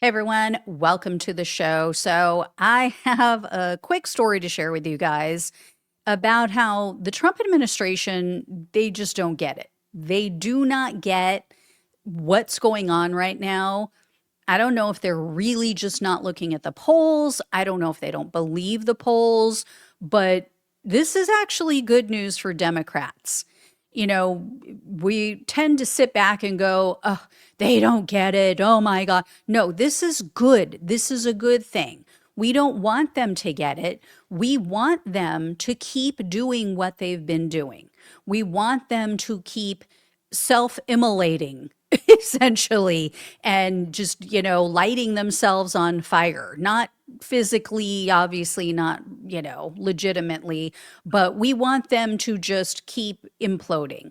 Hey everyone, welcome to the show. So, I have a quick story to share with you guys about how the Trump administration, they just don't get it. They do not get what's going on right now. I don't know if they're really just not looking at the polls. I don't know if they don't believe the polls, but this is actually good news for Democrats. You know, we tend to sit back and go, oh, they don't get it. Oh my God. No, this is good. This is a good thing. We don't want them to get it. We want them to keep doing what they've been doing. We want them to keep self-immolating essentially, and just, lighting themselves on fire, not physically, obviously, not, legitimately, but we want them to just keep imploding.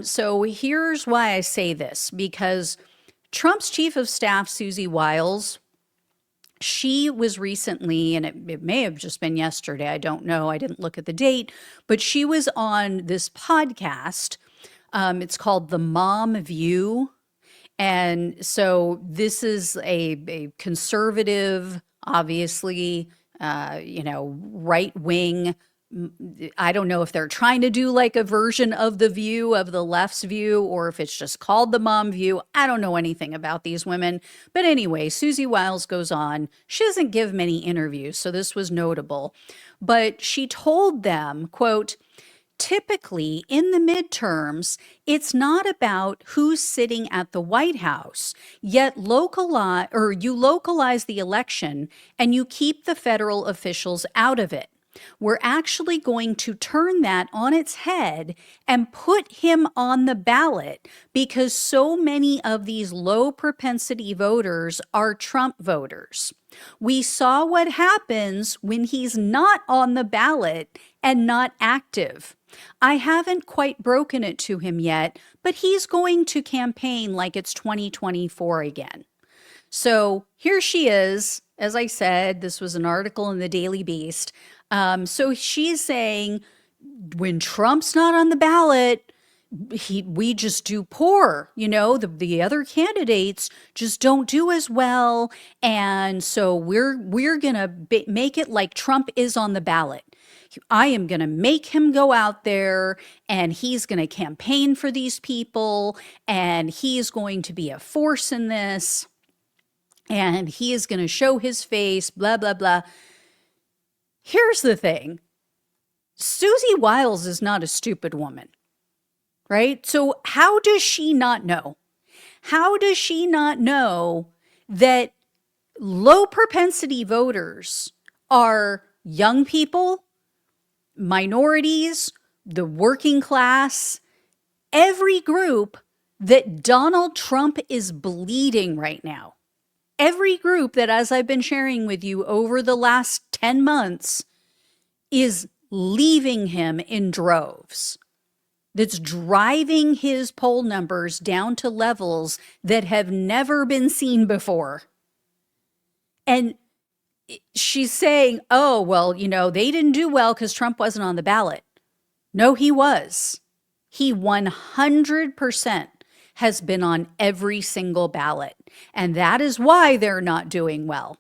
So here's why I say this, because Trump's chief of staff, Susie Wiles, she was recently, and it may have just been yesterday, I don't know, I didn't look at the date, but she was on this podcast. It's called The Mom View. And so this is a conservative, obviously, right wing. I don't know if they're trying to do like a version of the view of the left's view, or if it's just called the mom view. I don't know anything about these women. But anyway, Susie Wiles goes on. She doesn't give many interviews, so this was notable. But she told them, quote, typically in the midterms, it's not about who's sitting at the White House, yet you localize the election and you keep the federal officials out of it. We're actually going to turn that on its head and put him on the ballot because so many of these low propensity voters are Trump voters. We saw what happens when he's not on the ballot and not active. I haven't quite broken it to him yet, but he's going to campaign like it's 2024 again. So here she is. As I said, this was an article in the Daily Beast. So she's saying when Trump's not on the ballot, we just do poor. The other candidates just don't do as well. And so we're going to make it like Trump is on the ballot. I am going to make him go out there and he's going to campaign for these people and he is going to be a force in this and he is going to show his face, blah, blah, blah. Here's the thing. Susie Wiles is not a stupid woman, right? So how does she not know? How does she not know that low propensity voters are young people, minorities, the working class, every group that Donald Trump is bleeding right now? Every group that, as I've been sharing with you over the last 10 months, is leaving him in droves. That's driving his poll numbers down to levels that have never been seen before. And she's saying, oh, well, they didn't do well because Trump wasn't on the ballot. No, he was. He 100% has been on every single ballot. And that is why they're not doing well.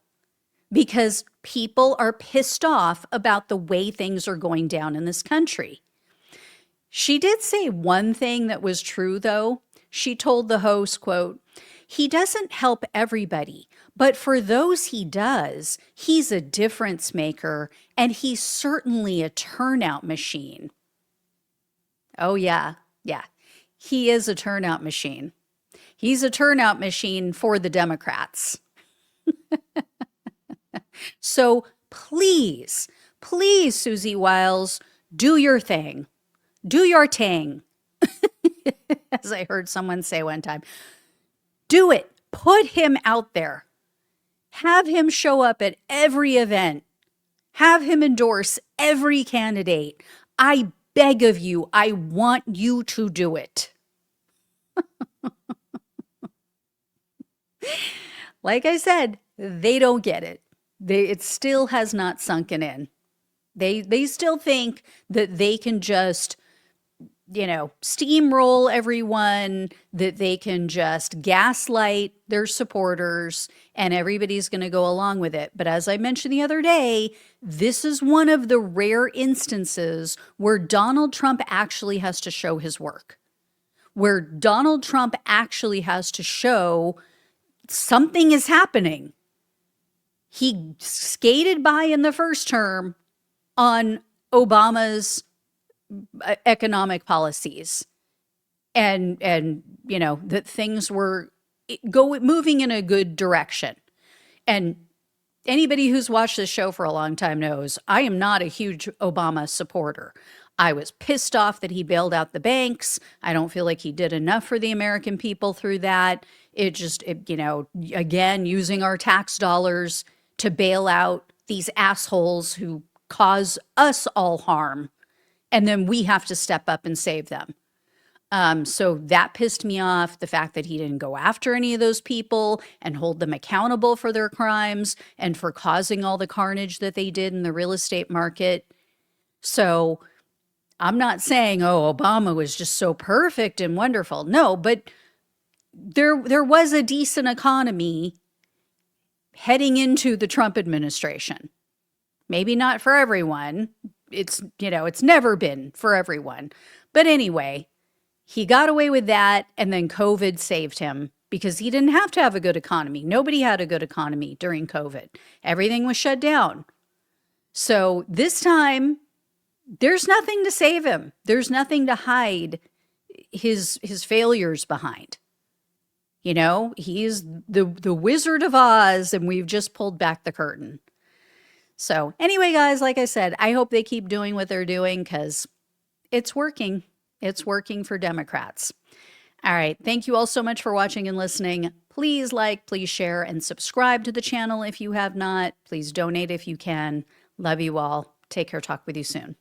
Because people are pissed off about the way things are going down in this country. She did say one thing that was true, though. She told the host, quote, he doesn't help everybody, but for those he does, he's a difference maker, and he's certainly a turnout machine. Oh, yeah. He is a turnout machine. He's a turnout machine for the Democrats. So please, Susie Wiles, do your thing. Do your ting. As I heard someone say one time. Do it. Put him out there. Have him show up at every event. Have him endorse every candidate. I beg of you, I want you to do it. Like I said, they don't get it. It still has not sunken in. They still think that they can just steamroll everyone, that they can just gaslight their supporters, and everybody's going to go along with it. But as I mentioned the other day, this is one of the rare instances where Donald Trump actually has to show his work, where Donald Trump actually has to show something is happening. He skated by in the first term on Obama's economic policies, and that things were moving in a good direction. And anybody who's watched this show for a long time knows I am not a huge Obama supporter. I was pissed off that he bailed out the banks. I don't feel like he did enough for the American people through that. Again, using our tax dollars to bail out these assholes who cause us all harm, and then we have to step up and save them. So that pissed me off, the fact that he didn't go after any of those people and hold them accountable for their crimes and for causing all the carnage that they did in the real estate market. So I'm not saying, oh, Obama was just so perfect and wonderful. No, but there was a decent economy heading into the Trump administration. Maybe not for everyone. It's never been for everyone. But anyway, he got away with that, and then COVID saved him because he didn't have to have a good economy. Nobody had a good economy during COVID. Everything was shut down. So this time, there's nothing to save him. There's nothing to hide his failures behind. He's the Wizard of Oz, and we've just pulled back the curtain. So anyway, guys, like I said, I hope they keep doing what they're doing because it's working. It's working for Democrats. All right. Thank you all so much for watching and listening. Please like, please share, and subscribe to the channel if you have not. Please donate if you can. Love you all. Take care. Talk with you soon.